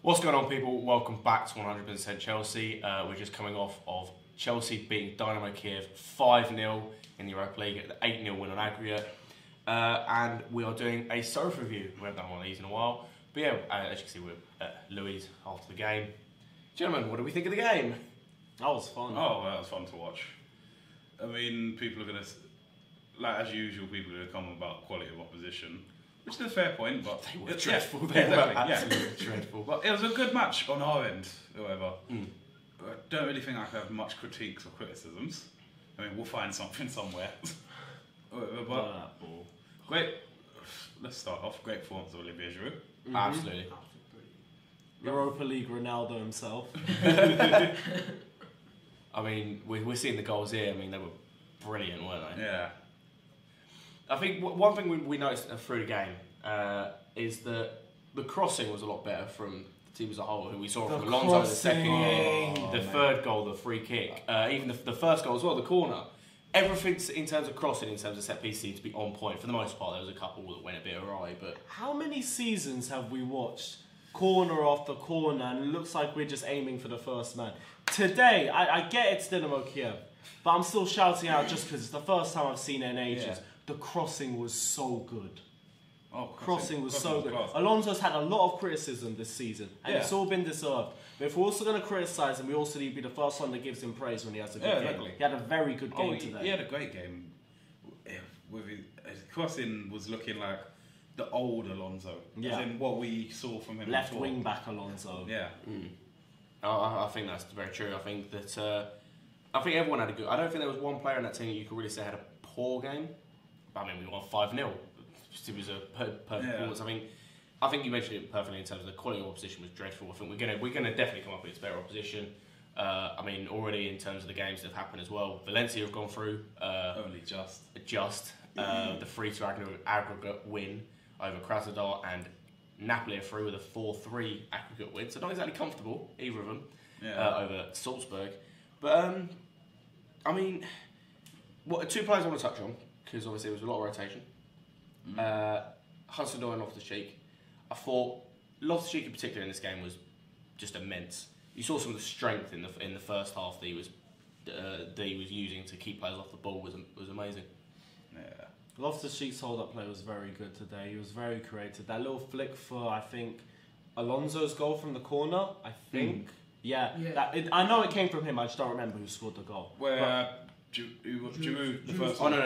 What's going on, people? Welcome back to 100% Chelsea. We're just coming off of Chelsea beating Dynamo Kiev 5-0 in the Europa League, an 8-0 win on aggregate. And we are doing a sofa review. We haven't done one of these in a while. But yeah, as you can see, we're at Louis after the game. Gentlemen, what do we think of the game? That was fun. Oh, that was fun to watch. I mean, people are going to, like as usual, people are going to come about quality of opposition. Which is a fair point, but they were dreadful. Yeah, They were absolutely dreadful. But it was a good match on our end, however. I don't really think I have much critiques or criticisms. I mean, we'll find something somewhere. But great. Let's start off. Great performance of Olivier Giroud. Absolutely. Europa League Ronaldo himself. I mean, we're seeing the goals here. I mean, they were brilliant, weren't they? Yeah. I think one thing we noticed through the game is that the crossing was a lot better from the team as a whole. Who we saw from Alonso the second game, the third goal, the free kick, even the first goal as well, the corner. Everything in terms of crossing, in terms of set piece, seemed to be on point for the most part. There was a couple that went a bit awry, but how many seasons have we watched corner after corner, and it looks like we're just aiming for the first man? Today, I get it's Dynamo Kiev, but I'm still shouting out just because it's the first time I've seen it in ages. Yeah. The crossing was so good. Oh, crossing was so good. Class. Alonso's had a lot of criticism this season, and it's all been deserved. But if we're also going to criticise him, we also need to be the first one that gives him praise when he has a good game. Exactly. He had a very good game today. He had a great game. With his crossing was looking like the old Alonso. Yeah. As in what we saw from him. Left before. wing back Alonso. Yeah. I think that's very true. I think that I think everyone had a good. I don't think there was one player in that team that you could really say had a poor game. I mean, we won 5-0. It was a perfect performance. I think you mentioned it perfectly in terms of the quality of opposition was dreadful. I think we're gonna definitely come up against better opposition. I mean, already in terms of the games that have happened as well, Valencia have gone through. Only just the 3-2 aggregate win over Krasnodar, and Napoli are through with a 4-3 aggregate win. So not exactly comfortable, either of them, over Salzburg. But I mean, two players I want to touch on, because obviously there was a lot of rotation. Hudson-Odoi and Loftus-Cheek. I thought Loftus-Cheek in particular in this game was just immense. You saw some of the strength in the first half that he was using to keep players off the ball was amazing. Yeah. Loftus-Cheek's hold-up play was very good today. He was very creative. That little flick for, I think, Alonso's goal from the corner, I think. I know it came from him, I just don't remember who scored the goal. Where Giroud, the first one. Oh,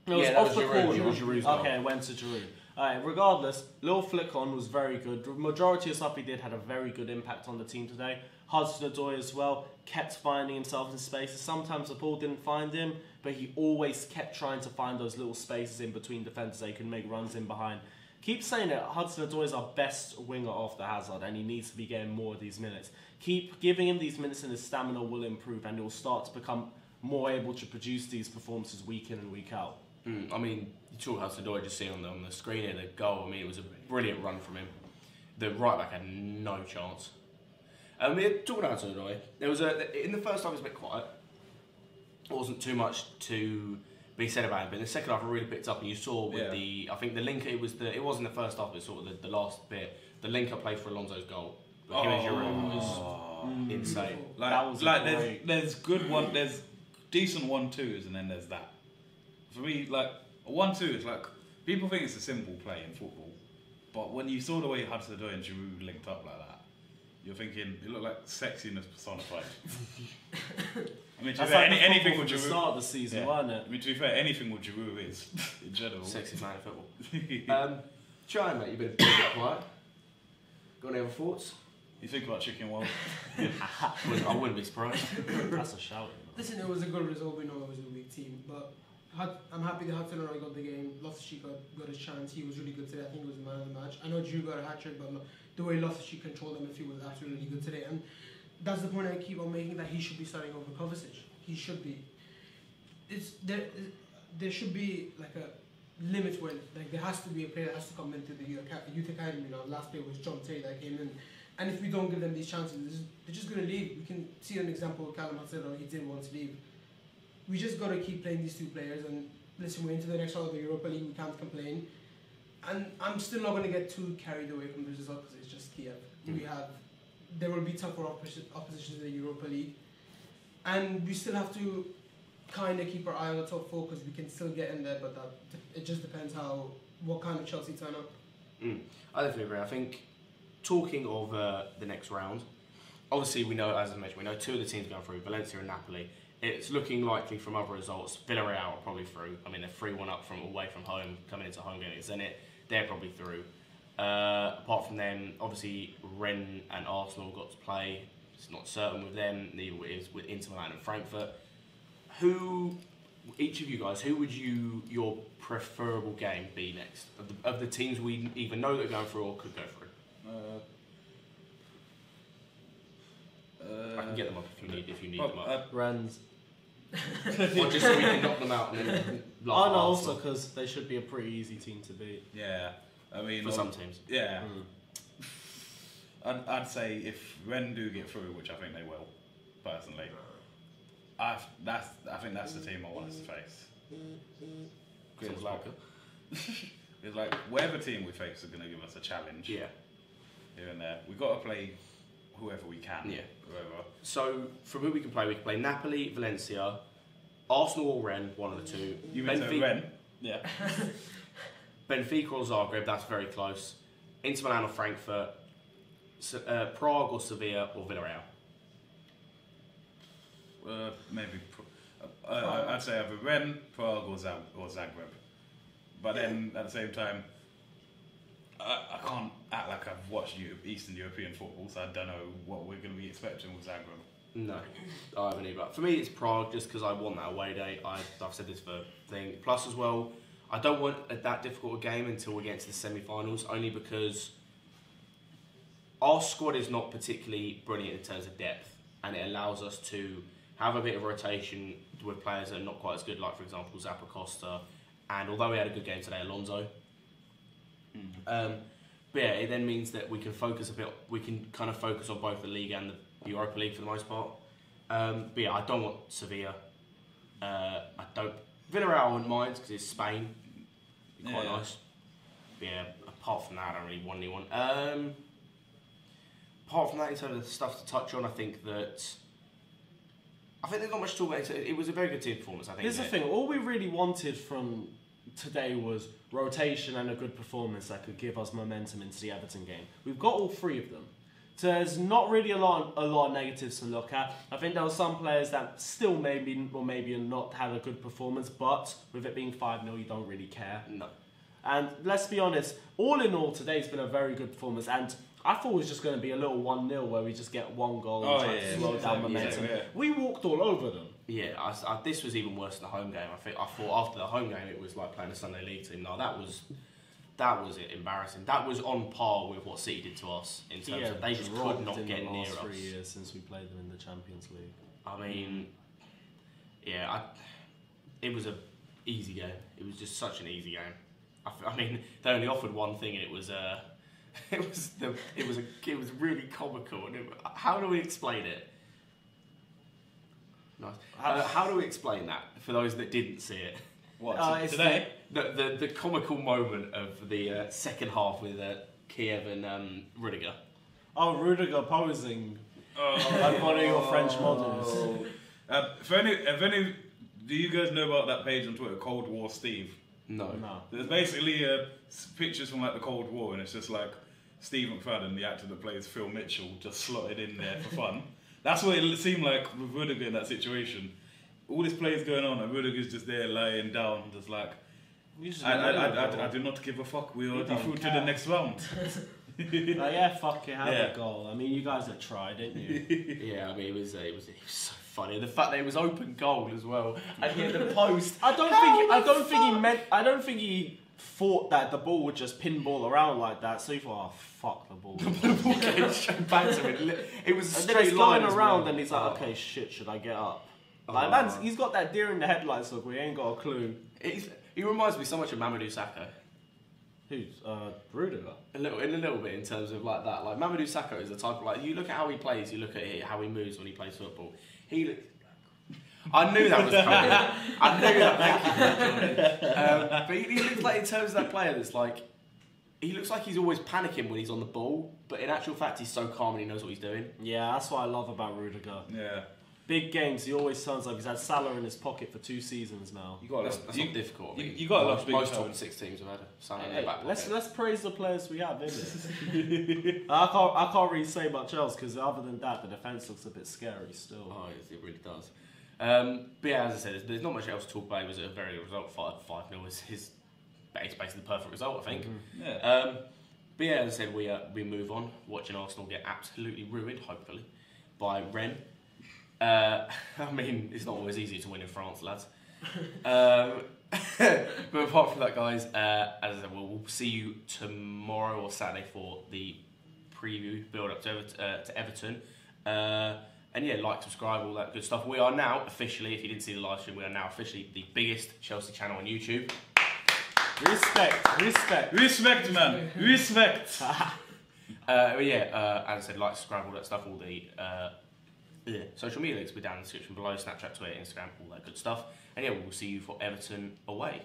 no, it was off the corner. It was Giroud's goal. Okay, it went to Giroud. Regardless, little flick on was very good. The majority of stuff he did had a very good impact on the team today. Hudson-Odoi as well kept finding himself in spaces. Sometimes the ball didn't find him, but he always kept trying to find those little spaces in between defenders that he could make runs in behind. Keep saying that Hudson-Odoi is our best winger after Hazard, and he needs to be getting more of these minutes. Keep giving him these minutes and his stamina will improve, and he'll start to become more able to produce these performances week in and week out. I mean, you talk Hudson-Odoi, just seeing on the screen here, the goal, I mean, it was a brilliant run from him. The right back had no chance. Talking about Hudson-Odoi, there was in the first half it was a bit quiet. There wasn't too much to be said about it, but in the second half it really picked up, and you saw with I think the link, it wasn't the first half, but sort of the last bit, the link-up play for Alonso's goal. Him and Giroud was insane. There's decent 1-2s, and then there's that. For me, like a 1-2 is like, people think it's a simple play in football, but when you saw the way Hudson-Odoi and Giroud linked up like that, you're thinking it looked like sexiness personified. I mean, to be fair, anything with Giroud. Start of the season, wasn't it? I mean, to be fair, anything with Giroud is in general. Sexy man of football. Try, mate. You've been a bit quiet. Got any other thoughts? You think about chicken well? I wouldn't be surprised. That's a shout. Listen, it was a good result. We know it was a weak team, but I'm happy that Hudson-Odoi got the game. Loftus-Cheek got his chance. He was really good today. I think he was the man of the match. I know Giroud got a hat-trick, but the way Loftus-Cheek controlled him, he was absolutely good today. And that's the point I keep on making, that he should be starting over Kovacic. He should be. There should be like a limit where there has to be a player that has to come into the youth academy. Last player was John Terry that came in. And if we don't give them these chances, they're just going to leave. We can see an example with Callum Hudson-Odoi. He didn't want to leave. We just got to keep playing these two players. And listen, we're into the next round of the Europa League. We can't complain. And I'm still not going to get too carried away from the result because it's just Kiev. There will be tougher opposition in the Europa League, and we still have to kind of keep our eye on the top four because we can still get in there, but it just depends what kind of Chelsea turn up. I definitely agree. I think talking of the next round, obviously we know, as I mentioned, we know two of the teams going through, Valencia and Napoli. It's looking likely from other results, Villarreal are probably through. I mean, they're 3-1 up from away from home, coming into home game at Zenit. They're probably through. Apart from them, obviously Rennes and Arsenal got to play. It's not certain with them. Neither is with Inter Milan and Frankfurt. Each of you guys, who would your preferable game be next of the teams we either know that are going through or could go through? I can get them up if you need them up. Rennes. Or just so we can knock them out and then laugh at also because they should be a pretty easy team to beat. Yeah, I mean for some teams. Yeah, I'd say if Rennes do get through, which I think they will, personally. I think that's the team I want us to face. It's like whatever team we face are going to give us a challenge. Yeah. Here and there, we've got to play whoever we can. Yeah. Whoever. So from who we can play Napoli, Valencia, Arsenal or Rennes, one of the two. You meant Rennes? Yeah. Benfica or Zagreb, that's very close. Inter Milan or Frankfurt, Prague or Sevilla or Villarreal. Maybe. I'd say either Rennes, Prague or Zagreb. But then at the same time, I can't act like I've watched Eastern European football, so I don't know what we're going to be expecting with Zagreb. No, I haven't either. For me, it's Prague just because I want that away day. I've said this for thing. Plus, as well, I don't want that difficult a game until we get into the semi-finals, only because our squad is not particularly brilliant in terms of depth, and it allows us to have a bit of rotation with players that are not quite as good, like, for example, Zappacosta, and although we had a good game today, Alonso. But yeah, it then means that we can focus a bit. We can kind of focus on both the league and the Europa League for the most part. But yeah, I don't want Sevilla. I don't. Villarreal I wouldn't mind because it's Spain. Be quite nice. But yeah, apart from that, I don't really want anyone. Apart from that, in terms of stuff to touch on, I think there's not much to talk about. It was a very good team performance, I think. Here's the thing, all we really wanted from today was rotation and a good performance that could give us momentum into the Everton game. We've got all three of them. So there's not really a lot of negatives to look at. I think there were some players that still maybe not had a good performance, but with it being 5-0, you don't really care. No. And let's be honest, all in all, today's been a very good performance. And I thought it was just going to be a little 1-0 where we just get one goal and try to slow down momentum. Yeah. We walked all over them. Yeah, this was even worse than the home game. I thought after the home game it was like playing a Sunday League team. No, that was embarrassing. That was on par with what City did to us in terms of they just could not get near us. 3 years since we played them in the Champions League. I mean, yeah, it was an easy game. It was just such an easy game. I mean, they only offered one thing, and it was really comical. And how do we explain it? Nice. How do we explain that for those that didn't see it? What today? The comical moment of the second half with Kiev and Rudiger. Oh, Rudiger posing like one of your French models. If any, do you guys know about that page on Twitter, Cold War Steve? No. There's basically pictures from like the Cold War, and it's just like Steve McFadden, the actor that plays Phil Mitchell, just slotted in there for fun. That's what it seemed like with Rudiger in that situation. All this play's going on, and Rudiger's just there lying down, just like, I do not give a fuck. We already through to the next round. Yeah, fuck it, have a goal. I mean, you guys have tried, didn't you? Yeah, I mean, it was so funny. The fact that it was open goal as well, and he had the post. I don't think he thought that the ball would just pinball around like that. So he thought, oh fuck the ball. The ball came straight back to him. It was a and straight then he's line going as around, well. and he's like, okay, shit, should I get up? Like, man, he's got that deer in the headlights look. We ain't got a clue. He reminds me so much of Mamadou Sakho. Who's Rudiger? In a little bit in terms of like that. Like Mamadou Sakho is the type of like you look at how he plays, you look at how he moves when he plays football. I knew that was coming. I knew that. Thank you, but he looks like in terms of that player that's like he looks like he's always panicking when he's on the ball, but in actual fact, he's so calm and he knows what he's doing. Yeah, that's what I love about Rudiger. Yeah. Big games, he always turns up. He's had Salah in his pocket for 2 seasons now. You got That's not difficult. I mean, you got to love most top 6 teams have had Salah in their back pocket. Let's praise the players we have, innit? I can't really say much else because other than that, the defence looks a bit scary still. Oh, it really does. But yeah, as I said, there's not much else to talk about. It was a very good result. 5-0 is it's basically the perfect result, I think. Mm-hmm. Yeah. But yeah, as I said, we move on, watching Arsenal get absolutely ruined, hopefully, by Rennes. I mean, it's not always easy to win in France, lads. But apart from that, guys, as I said, we'll see you tomorrow or Saturday for the preview build-up to Everton. And yeah, like, subscribe, all that good stuff. We are now officially, if you didn't see the live stream, we are now officially the biggest Chelsea channel on YouTube. Respect, man. Respect. But yeah, as I said, like, subscribe, all that stuff, all the social media links will be down in the description below, Snapchat, Twitter, Instagram, all that good stuff. And yeah, we'll see you for Everton away.